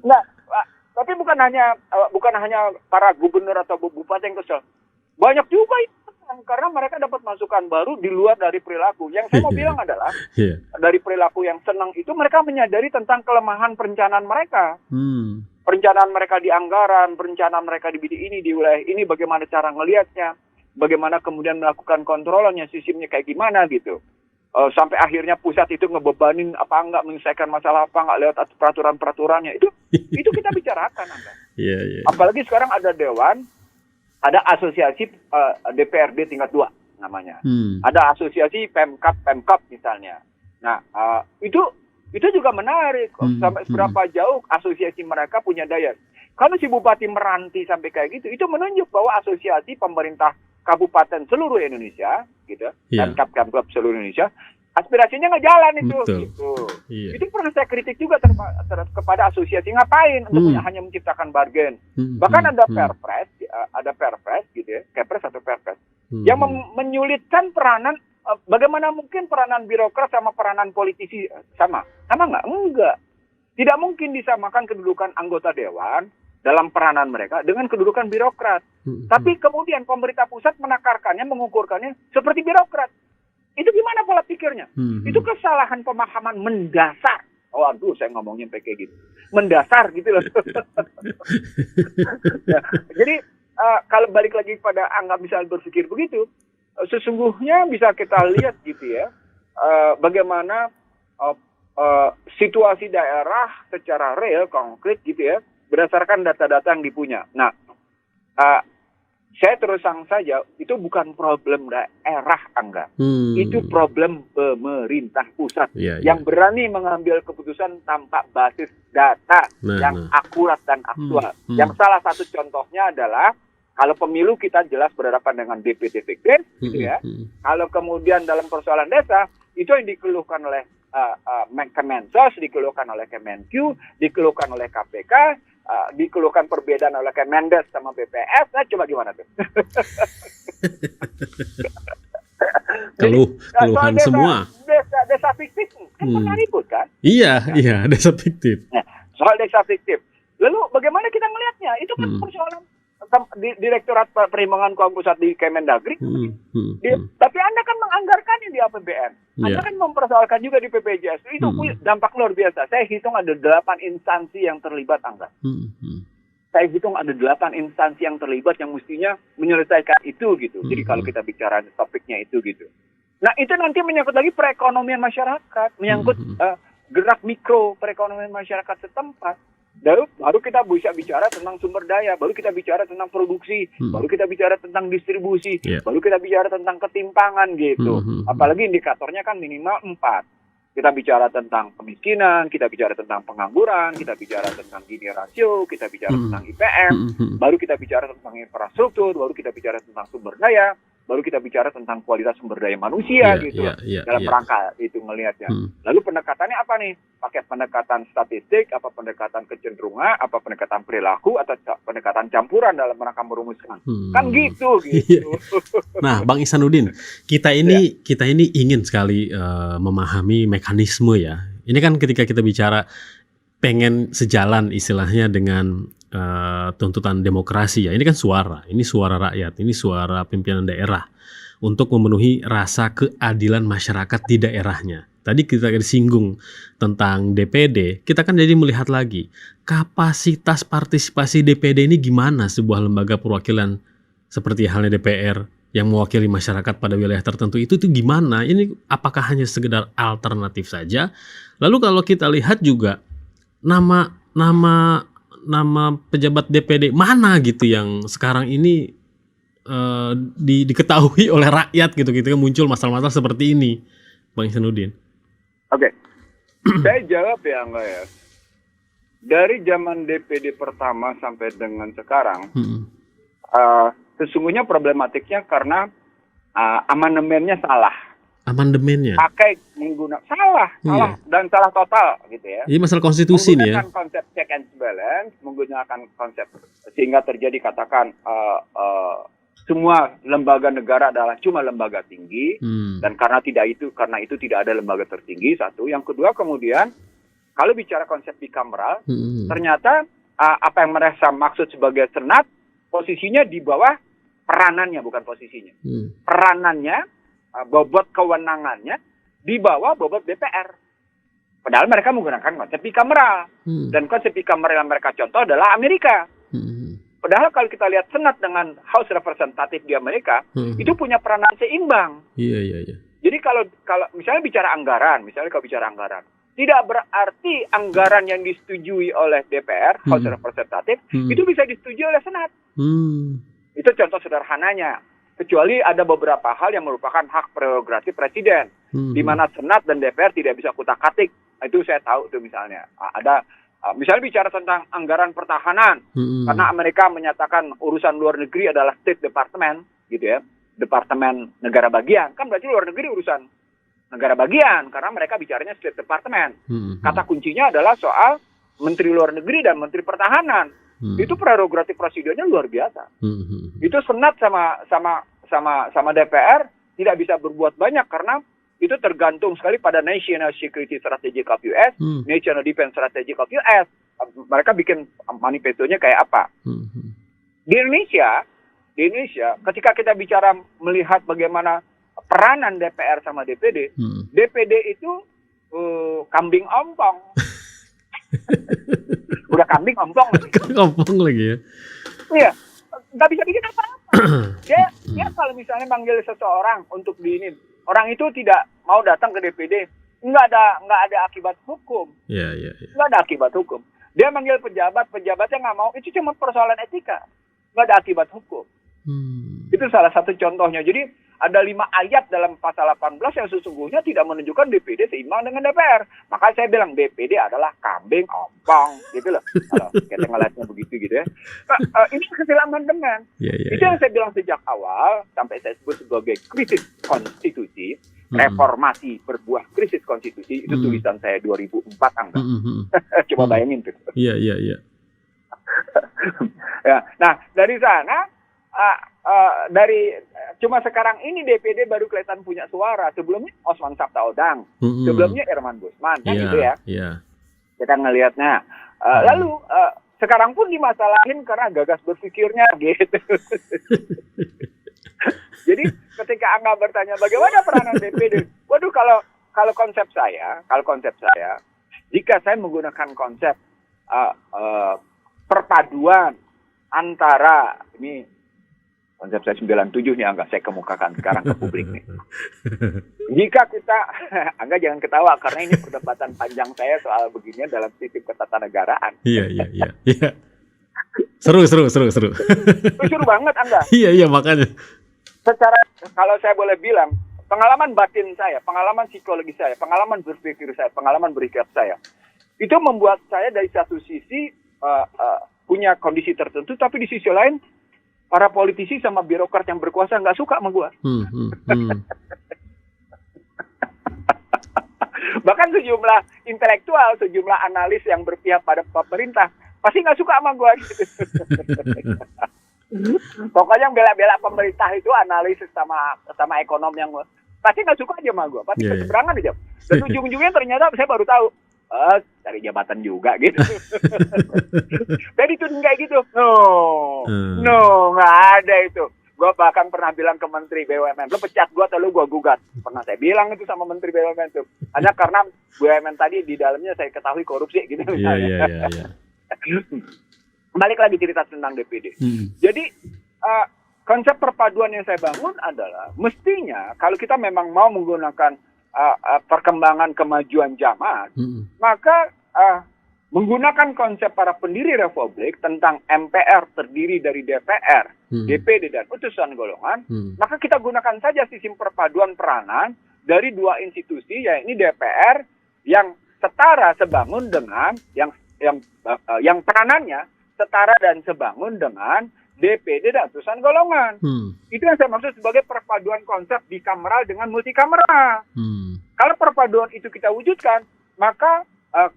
Nah, tapi bukan hanya para gubernur atau bupati yang kesal. Banyak juga karena mereka dapat masukan baru di luar dari perilaku. Yang saya mau bilang adalah dari perilaku yang senang itu mereka menyadari tentang kelemahan perencanaan mereka. Perencanaan mereka di anggaran, perencanaan mereka di bidang ini, di wilayah ini, bagaimana cara ngelihatnya, bagaimana kemudian melakukan kontrolnya, sistemnya kayak gimana gitu. Sampai akhirnya pusat itu ngebebanin apa enggak, menyelesaikan masalah apa enggak lewat peraturan-peraturannya. Itu kita bicarakan. Apalagi sekarang ada dewan, ada asosiasi DPRD tingkat 2 namanya. Ada asosiasi Pemkap misalnya. Nah, itu juga menarik. Sampai seberapa jauh asosiasi mereka punya daya. Kalau si bupati meranti sampai kayak gitu, itu menunjuk bahwa asosiasi pemerintah kabupaten seluruh Indonesia, gitu, dan Pemkap seluruh Indonesia, aspirasinya nggak jalan itu. Gitu. Itu pernah saya kritik juga kepada asosiasi, ngapain untuk hanya menciptakan bargain. Bahkan ada perpres, gitu ya, kepres atau perpres, yang menyulitkan peranan. Bagaimana mungkin peranan birokrat sama peranan politisi sama? Sama nggak? Enggak. Tidak mungkin disamakan kedudukan anggota dewan dalam peranan mereka dengan kedudukan birokrat. Tapi kemudian pemerintah pusat menakarkannya, mengukurkannya seperti birokrat. Itu gimana pola pikirnya? Itu kesalahan pemahaman mendasar. Oh, aduh, saya ngomongnya kayak gitu. Mendasar gitu loh. Ya, jadi kalau balik lagi pada nggak bisa berpikir begitu, sesungguhnya bisa kita lihat gitu ya. bagaimana situasi daerah secara real, konkret gitu ya, berdasarkan data-data yang dipunya. Nah, saya terus terang saja, itu bukan problem daerah, Angga. Itu problem pemerintah pusat yang berani mengambil keputusan tanpa basis data yang akurat dan aktual. Yang salah satu contohnya adalah kalau pemilu kita jelas berhadapan dengan DPT fiktif, gitu ya. Kalau kemudian dalam persoalan desa, itu yang dikeluhkan oleh Kemensos, dikeluhkan oleh Kemenkyu, dikeluhkan oleh KPK, dikeluhkan perbedaan oleh Kemendes sama BPS. Nah, coba gimana tuh? Keluhan semua. Desa fiktif kan pernah ribut kan? Iya, desa fiktif. Nah, soal desa fiktif. Lalu bagaimana kita melihatnya? Itu kan persoalan Direktorat Perimbangan Keuangan Pusat di Kemendagri. Tapi Anda kan menganggarkannya di APBN. Anda kan mempersoalkan juga di BPJS. Itu dampak luar biasa. Saya hitung ada 8 instansi yang terlibat, Angga. Saya hitung ada 8 instansi yang terlibat yang mestinya menyelesaikan itu gitu. Jadi kalau kita bicara topiknya itu gitu. Nah, itu nanti menyangkut lagi perekonomian masyarakat, menyangkut gerak mikro perekonomian masyarakat setempat. Baru kita bisa bicara tentang sumber daya, baru kita bicara tentang produksi, baru kita bicara tentang distribusi, baru kita bicara tentang ketimpangan gitu. Apalagi indikatornya kan minimal 4. Kita bicara tentang kemiskinan, kita bicara tentang pengangguran, kita bicara tentang Gini rasio, kita bicara tentang IPM, baru kita bicara tentang infrastruktur, baru kita bicara tentang sumber daya, baru kita bicara tentang kualitas sumber daya manusia dalam rangka itu melihatnya. Lalu pendekatannya apa nih? Pakai pendekatan statistik, apa pendekatan kecenderungan, apa pendekatan perilaku, atau pendekatan campuran dalam rangka merumuskan. Kan gitu. Nah, Bang Ihsanuddin, kita ini ingin sekali memahami mekanisme ya. Ini kan ketika kita bicara pengen sejalan istilahnya dengan tuntutan demokrasi ya. Ini kan ini suara rakyat, ini suara pimpinan daerah untuk memenuhi rasa keadilan masyarakat di daerahnya. Tadi kita disinggung tentang DPD, kita kan jadi melihat lagi kapasitas partisipasi DPD ini gimana sebuah lembaga perwakilan seperti halnya DPR yang mewakili masyarakat pada wilayah tertentu itu gimana? Ini apakah hanya sekedar alternatif saja? Lalu kalau kita lihat juga nama pejabat DPD mana gitu yang sekarang ini diketahui oleh rakyat gitu muncul masalah-masalah seperti ini, Bang Ihsanuddin. Oke. Saya jawab ya, enggak ya. Dari zaman DPD pertama sampai dengan sekarang, sesungguhnya problematiknya karena amandemennya salah. Amandemennya? Pakai menggunakan salah dan salah total gitu ya. Ini masalah konstitusi nih ya. Menggunakan konsep check and balance, menggunakan konsep sehingga terjadi katakan semua lembaga negara adalah cuma lembaga tinggi dan karena itu tidak ada lembaga tertinggi. Satu, yang kedua kemudian kalau bicara konsep bicameral, ternyata apa yang mereka maksud sebagai senat posisinya di bawah peranannya, bukan posisinya. Peranannya, bobot kewenangannya di bawah bobot DPR. Padahal mereka menggunakan konsep bicameral. Dan konsep bicameral yang mereka contoh adalah Amerika. Padahal kalau kita lihat Senat dengan House Representative di Amerika, itu punya peranan seimbang. Iya. Jadi kalau misalnya bicara anggaran, tidak berarti anggaran yang disetujui oleh DPR, House Representative, itu bisa disetujui oleh Senat. Itu contoh sederhananya. Kecuali ada beberapa hal yang merupakan hak prerogatif presiden, di mana Senat dan DPR tidak bisa kutak-katik. Itu saya tahu tuh misalnya. Ada misalnya bicara tentang anggaran pertahanan, karena Amerika menyatakan urusan luar negeri adalah State Department, gitu ya, Departemen Negara Bagian. Kan berarti luar negeri urusan negara bagian, karena mereka bicaranya State Department. Kata kuncinya adalah soal Menteri Luar Negeri dan Menteri Pertahanan. Itu prerogatif presidennya luar biasa. Itu Senat sama DPR tidak bisa berbuat banyak karena itu tergantung sekali pada National Security Strategy of US, National Defense Strategy of US. Mereka bikin manifestonya kayak apa. Di Indonesia, ketika kita bicara melihat bagaimana peranan DPR sama DPD, DPD itu kambing ompong. Udah kambing ompong lagi. Ompong lagi ya. Iya, nggak bisa bikin apa-apa. Dia kalau misalnya manggil seseorang untuk orang itu tidak mau datang ke DPD, nggak ada akibat hukum. Iya. Nggak ada akibat hukum. Dia manggil pejabatnya nggak mau, itu cuma persoalan etika. Nggak ada akibat hukum. Itu salah satu contohnya. Jadi ada 5 ayat dalam pasal 18 yang sesungguhnya tidak menunjukkan DPD seimbang dengan DPR. Makanya saya bilang DPD adalah kambing ompong, gitu loh. Kalau kita ngeliatnya begitu gitu ya. Ini kesilamandemen. Itu yang saya bilang sejak awal, sampai saya sebut sebagai krisis konstitusi. Reformasi berbuah krisis konstitusi. Itu tulisan saya 2004, Angga. Coba bayangin tuh. Iya. Ya, nah dari sana cuma sekarang ini DPD baru kelihatan punya suara. Sebelumnya Osman Sabtaodang, sebelumnya Irman Gusman, kan gitu ya. Kita ngelihatnya. Lalu sekarang pun dimasalahin karena gagas berpikirnya gitu. Jadi ketika Angga bertanya bagaimana peranan DPD, waduh kalau konsep saya, jika saya menggunakan konsep perpaduan antara ini konsep saya 97 nih, Angga, saya kemukakan sekarang ke publik nih. Jika kita, Angga jangan ketawa karena ini perdebatan panjang saya soal beginian dalam sistem ketatanegaraan. Iya. Seru. Seru banget, Angga. Iya, makanya. Secara, kalau saya boleh bilang, pengalaman batin saya, pengalaman psikologi saya, pengalaman berpikir saya, pengalaman berikap saya, itu membuat saya dari satu sisi punya kondisi tertentu, tapi di sisi lain, para politisi sama birokrat yang berkuasa nggak suka sama gue. Bahkan sejumlah intelektual, sejumlah analis yang berpihak pada pemerintah pasti nggak suka sama gue. Gitu. Pokoknya yang bela-bela pemerintah itu analis sama ekonom yang pasti nggak suka aja sama gue. Pasti berseberangan aja. Dan ujung-ujungnya ternyata saya baru tahu. Cari jabatan juga gitu. Jadi itu kayak gitu. No, nggak ada itu. Gue bahkan pernah bilang ke Menteri BUMN, lo pecat gue atau lo gue gugat. Pernah saya bilang itu sama Menteri BUMN itu. Hanya karena BUMN tadi di dalamnya saya ketahui korupsi gitu. Iya. Balik lagi cerita tentang DPD. Jadi konsep perpaduan yang saya bangun adalah mestinya kalau kita memang mau menggunakan perkembangan kemajuan zaman, maka menggunakan konsep para pendiri Republik tentang MPR terdiri dari DPR, DPD, dan utusan golongan, maka kita gunakan saja sistem perpaduan peranan dari 2 institusi, yaitu DPR yang setara sebangun dengan yang peranannya setara dan sebangun dengan DPD dan utusan golongan. Itu yang saya maksud sebagai perpaduan konsep bikameral dengan multikameral. Kalau perpaduan itu kita wujudkan, maka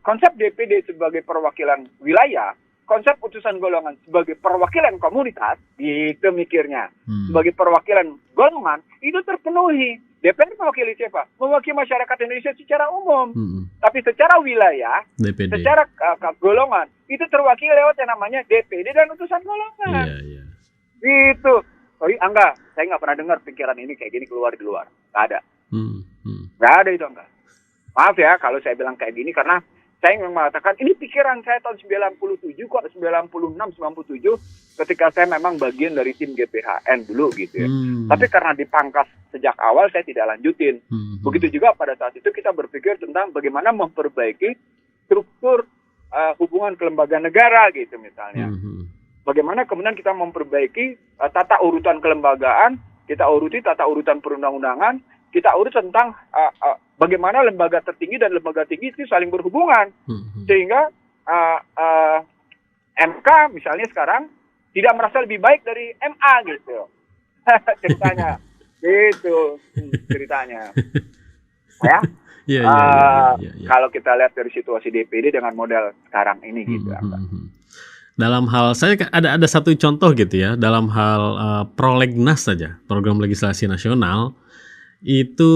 konsep DPD sebagai perwakilan wilayah, konsep utusan golongan sebagai perwakilan komunitas, itu mikirnya. Sebagai perwakilan golongan, itu terpenuhi. DPR mewakili siapa? Mewakili masyarakat Indonesia secara umum. Tapi secara wilayah, DPD. Secara golongan, itu terwakili lewat yang namanya DPD dan utusan golongan. Iya. Itu. Sorry, Angga, saya nggak pernah dengar pikiran ini kayak gini keluar di luar. Nggak ada. Nggak ada itu, Angga. Maaf ya kalau saya bilang kayak gini, karena saya ingin mengatakan ini pikiran saya tahun 97 kok, 96, 97, ketika saya memang bagian dari tim GPHN dulu gitu ya. Tapi karena dipangkas sejak awal, saya tidak lanjutin. Begitu juga pada saat itu kita berpikir tentang bagaimana memperbaiki struktur hubungan kelembagaan negara gitu misalnya. Bagaimana kemudian kita memperbaiki tata urutan kelembagaan, kita uruti tata urutan perundang-undangan, kita urut tentang bagaimana lembaga tertinggi dan lembaga tinggi itu saling berhubungan. Sehingga MK misalnya sekarang tidak merasa lebih baik dari MA gitu. Ceritanya. Gitu ceritanya. Ya. Kalau kita lihat dari situasi DPD dengan model sekarang ini gitu. Dalam hal saya ada satu contoh gitu ya, dalam hal prolegnas saja, program legislasi nasional itu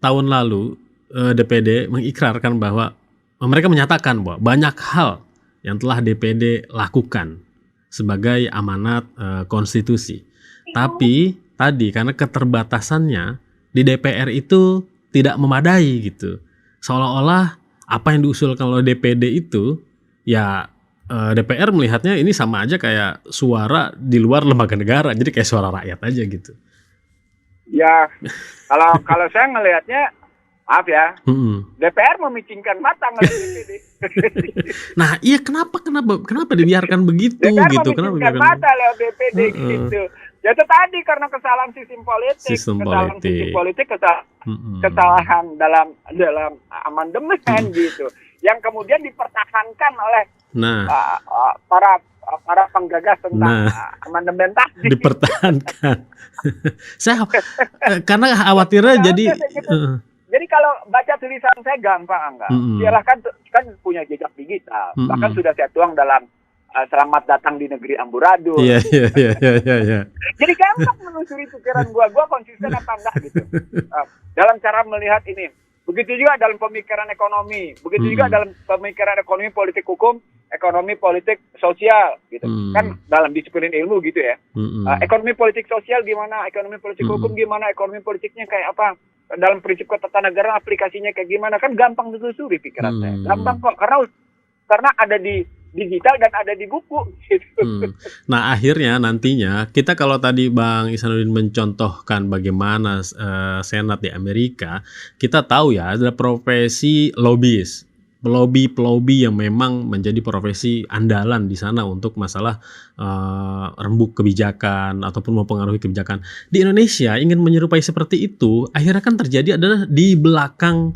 tahun lalu DPD mengikrarkan bahwa mereka menyatakan bahwa banyak hal yang telah DPD lakukan sebagai amanat konstitusi. Tapi tadi karena keterbatasannya di DPR itu tidak memadai gitu. Seolah-olah apa yang diusulkan oleh DPD itu ya DPR melihatnya ini sama aja kayak suara di luar lembaga negara, jadi kayak suara rakyat aja gitu. Ya, kalau saya ngelihatnya, maaf ya, Mm-mm. DPR memicingkan mata ngelihat DPD. Nah, iya kenapa dibiarkan begitu DPR gitu? Kenapa memicingkan dibiarkan? mata lewat DPD Heeh. gitu. Ya itu tadi karena kesalahan sistem politik, Sistem politik. Mm-mm. kesalahan dalam amandemen gitu, yang kemudian dipertahankan oleh Nah, para penggagas tentang nah amandemen tadi. dipertahankan. Saya karena khawatirnya jadi Seharusnya kayak gitu. Jadi kalau baca tulisan saya gampang enggak? mm-mm. Silahkan kan punya jejak digital. Bahkan Mm-mm. sudah saya tuang dalam selamat datang di negeri amburadul. Iya, iya, iya, iya, iya, iya. Jadi gampang menelusuri pikiran gua konsisten apa enggak gitu. Dalam cara melihat ini. Begitu juga dalam pemikiran ekonomi, begitu juga dalam pemikiran ekonomi politik hukum, ekonomi politik sosial gitu. Kan dalam disiplin ilmu gitu ya. Ekonomi politik sosial gimana, ekonomi politik hukum gimana, ekonomi politiknya kayak apa, dalam prinsip ketatanegaraan aplikasinya kayak gimana, kan gampang ditelusuri pikiran saya. Gampang kok karena ada di digital dan ada di buku gitu. Nah, akhirnya nantinya kita kalau tadi Bang Ihsanuddin mencontohkan bagaimana Senat di Amerika, kita tahu ya ada profesi lobbyis. Pelobi yang memang menjadi profesi andalan di sana untuk masalah rembuk kebijakan ataupun mempengaruhi kebijakan. Di Indonesia ingin menyerupai seperti itu, akhirnya kan terjadi adalah di belakang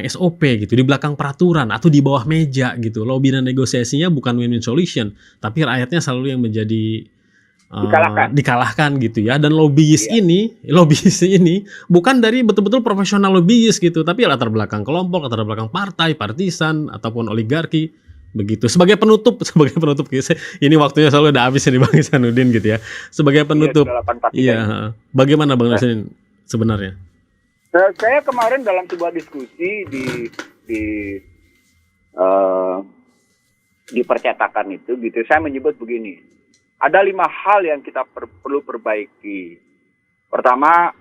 SOP gitu, di belakang peraturan atau di bawah meja gitu. Lobby dan negosiasinya bukan win-win solution, tapi rakyatnya selalu yang menjadi dikalahkan gitu ya. Dan lobbyis ini bukan dari betul-betul profesional lobbyis gitu, tapi latar belakang kelompok, latar belakang partai, partisan ataupun oligarki begitu. Sebagai penutup ini waktunya selalu udah habis nih Bang Ihsanuddin gitu ya. Sebagai penutup, iya, bagaimana Bang Ihsanuddin sebenarnya? Saya kemarin dalam sebuah diskusi di percetakan itu gitu, saya menyebut begini. Ada 5 hal yang kita perlu perbaiki. Pertama,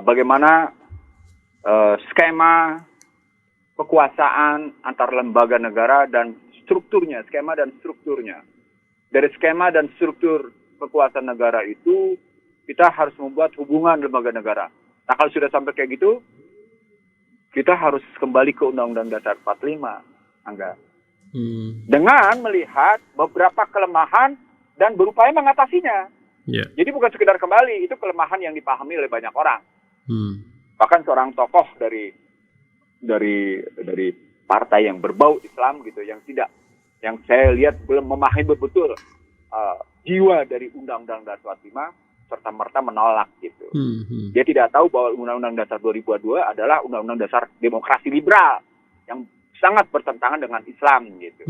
bagaimana skema kekuasaan antar lembaga negara dan strukturnya, skema dan strukturnya. Dari skema dan struktur kekuasaan negara itu, kita harus membuat hubungan lembaga negara. Nah, kalau sudah sampai kayak gitu, kita harus kembali ke Undang-Undang Dasar 45, Angga. Dengan melihat beberapa kelemahan dan berupaya mengatasinya. Jadi bukan sekedar kembali, itu kelemahan yang dipahami oleh banyak orang. Bahkan seorang tokoh dari partai yang berbau Islam gitu, yang saya lihat belum memahami betul jiwa dari Undang-Undang Dasar 45, serta-merta menolak gitu. Dia tidak tahu bahwa Undang-Undang Dasar 2002 adalah Undang-Undang Dasar demokrasi liberal yang sangat bertentangan dengan Islam gitu,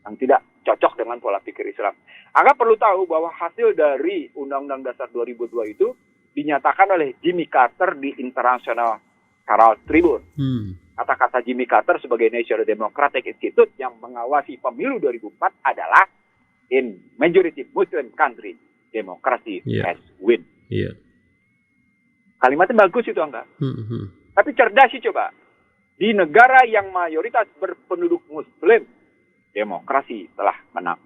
yang tidak cocok dengan pola pikir Islam. Anda perlu tahu bahwa hasil dari Undang-Undang Dasar 2002 itu dinyatakan oleh Jimmy Carter di International Herald Tribune. Kata-kata Jimmy Carter sebagai National Democratic Institute yang mengawasi pemilu 2004 adalah in majority Muslim country, democracy has win. Kalimatnya bagus itu Angga. Tapi cerdas sih coba. Di negara yang mayoritas berpenduduk Muslim, demokrasi telah menang.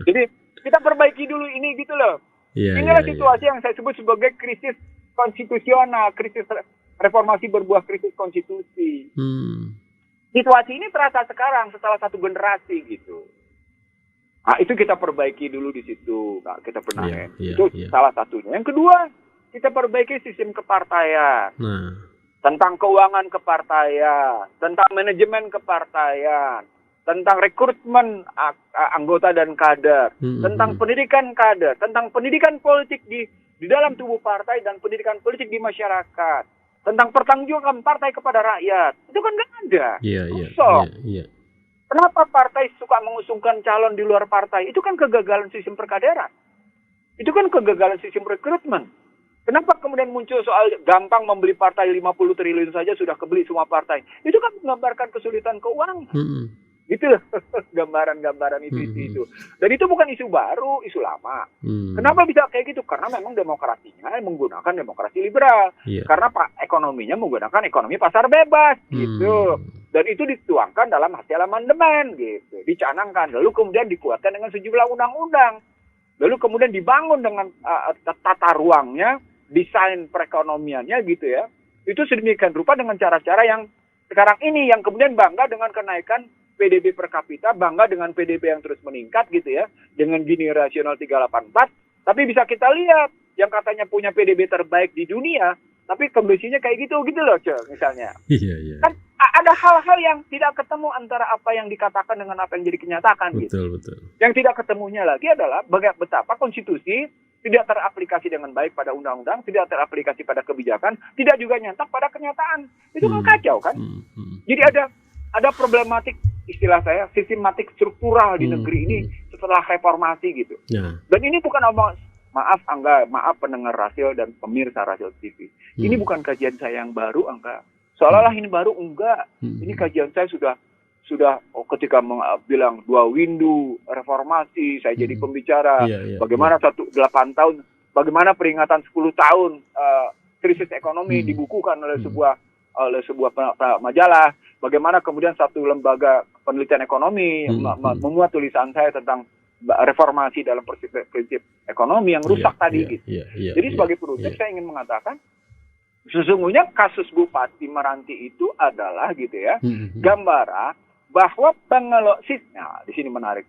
Jadi kita perbaiki dulu ini gitu loh. Inilah situasi yang saya sebut sebagai krisis konstitusional, krisis reformasi berbuah krisis konstitusi. Situasi ini terasa sekarang setelah 1 generasi gitu. Nah, itu kita perbaiki dulu di situ. Nah, kita benahin. Itu salah satunya. Yang kedua, kita perbaiki sistem kepartaian. Tentang keuangan kepartaian, tentang manajemen kepartaian, tentang rekrutmen anggota dan kader, tentang pendidikan kader, tentang pendidikan politik di dalam tubuh partai dan pendidikan politik di masyarakat, tentang pertanggungjawaban partai kepada rakyat. Itu kan nggak ada. Kenapa partai suka mengusungkan calon di luar partai? Itu kan kegagalan sistem perkaderan. Itu kan kegagalan sistem rekrutmen. Kenapa kemudian muncul soal gampang membeli partai 50 triliun saja sudah kebeli semua partai? Itu kan menggambarkan kesulitan keuangan. Gitu loh, gambaran-gambaran itu. Dan itu bukan isu baru, isu lama. Kenapa bisa kayak gitu? Karena memang demokrasinya menggunakan demokrasi liberal. Karena ekonominya menggunakan ekonomi pasar bebas, gitu. Dan itu dituangkan dalam hasil amandemen, gitu. Dicanangkan, lalu kemudian dikuatkan dengan sejumlah undang-undang. lalu kemudian dibangun dengan tata ruangnya, desain perekonomiannya gitu ya, itu sedemikian rupa dengan cara-cara yang sekarang ini yang kemudian bangga dengan kenaikan PDB per kapita, bangga dengan PDB yang terus meningkat gitu ya, dengan Gini rasional 384, tapi bisa kita lihat yang katanya punya PDB terbaik di dunia, tapi kondisinya kayak gitu loh, misalnya. Iya. Kan ada hal-hal yang tidak ketemu antara apa yang dikatakan dengan apa yang jadi kenyataan gitu. Betul. Yang tidak ketemunya lagi adalah betapa konstitusi tidak teraplikasi dengan baik pada undang-undang, tidak teraplikasi pada kebijakan, tidak juga nyantak pada kenyataan. Itu kan kacau kan? Jadi ada problematik, istilah saya, sistematik struktural di negeri ini setelah reformasi gitu. Ya. Dan ini bukan omong, maaf Angga, maaf pendengar Rasio dan pemirsa Rasio TV. Ini bukan kajian saya yang baru, Angga. Seolah-olah ini baru, enggak. Ini kajian saya sudah ketika bilang 2 windu reformasi, saya jadi pembicara. Bagaimana 8 tahun, bagaimana peringatan 10 tahun krisis ekonomi dibukukan oleh sebuah majalah. Bagaimana kemudian satu lembaga penelitian ekonomi memuat tulisan saya tentang reformasi dalam prinsip ekonomi yang rusak tadi gitu. Jadi sebagai penutup saya ingin mengatakan sesungguhnya kasus Bupati Meranti itu adalah gitu ya gambaran bahwa di sini menarik.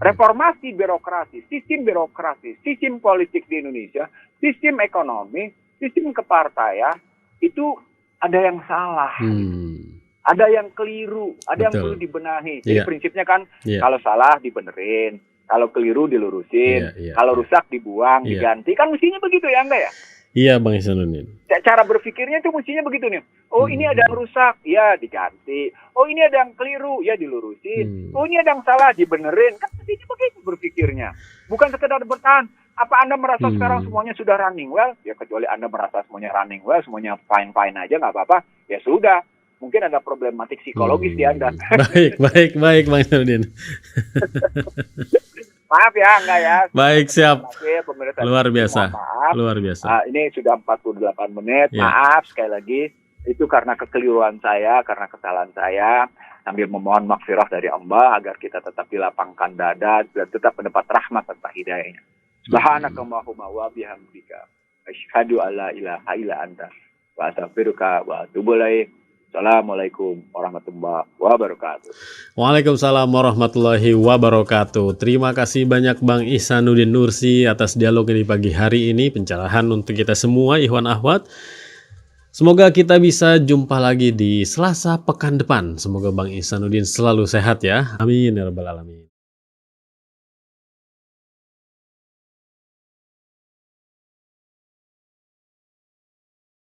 Reformasi birokrasi, sistem politik di Indonesia, sistem ekonomi, sistem kepartaian itu ada yang salah. Ada yang keliru, ada yang perlu dibenahi. Jadi prinsipnya kan kalau salah dibenerin, kalau keliru dilurusin, kalau rusak dibuang, diganti. Kan mestinya begitu ya, enggak ya? Iya, Bang Ihsanuddin. Cara berpikirnya itu mestinya begitu nih. Oh, ini ada yang rusak, ya diganti. Oh, ini ada yang keliru, ya dilurusin. Oh, ini ada yang salah, dibenerin. Kan mestinya begitu berpikirnya. Bukan sekedar bertahan. Apa Anda merasa sekarang semuanya sudah running well? Ya kecuali Anda merasa semuanya running well, semuanya fine-fine aja, nggak apa-apa. Ya sudah. Mungkin ada problematik psikologis di Anda. Baik, Bang Ihsanuddin. Maaf ya, enggak ya. Baik, siap. Luar biasa. Maaf. Luar biasa. Ini sudah 48 menit. Maaf sekali lagi. Itu karena kekeliruan saya, karena kesalahan saya. Sambil memohon maghfirah dari Allah agar kita tetap dilapangkan dada dan tetap mendapat rahmat serta hidayahnya. Subhanakallahumma wa bihamdika. Asyhadu alla ilaha illa anta. Wa astaghfiruka wa atubu ilaik. Assalamualaikum warahmatullahi wabarakatuh. Waalaikumsalam warahmatullahi wabarakatuh. Terima kasih banyak Bang Ihsanuddin Nursi atas dialog di pagi hari ini. Pencerahan untuk kita semua, Ikhwan Akhwat. Semoga kita bisa jumpa lagi di Selasa pekan depan. Semoga Bang Ihsanuddin selalu sehat ya. Amin ya rabbal alamin.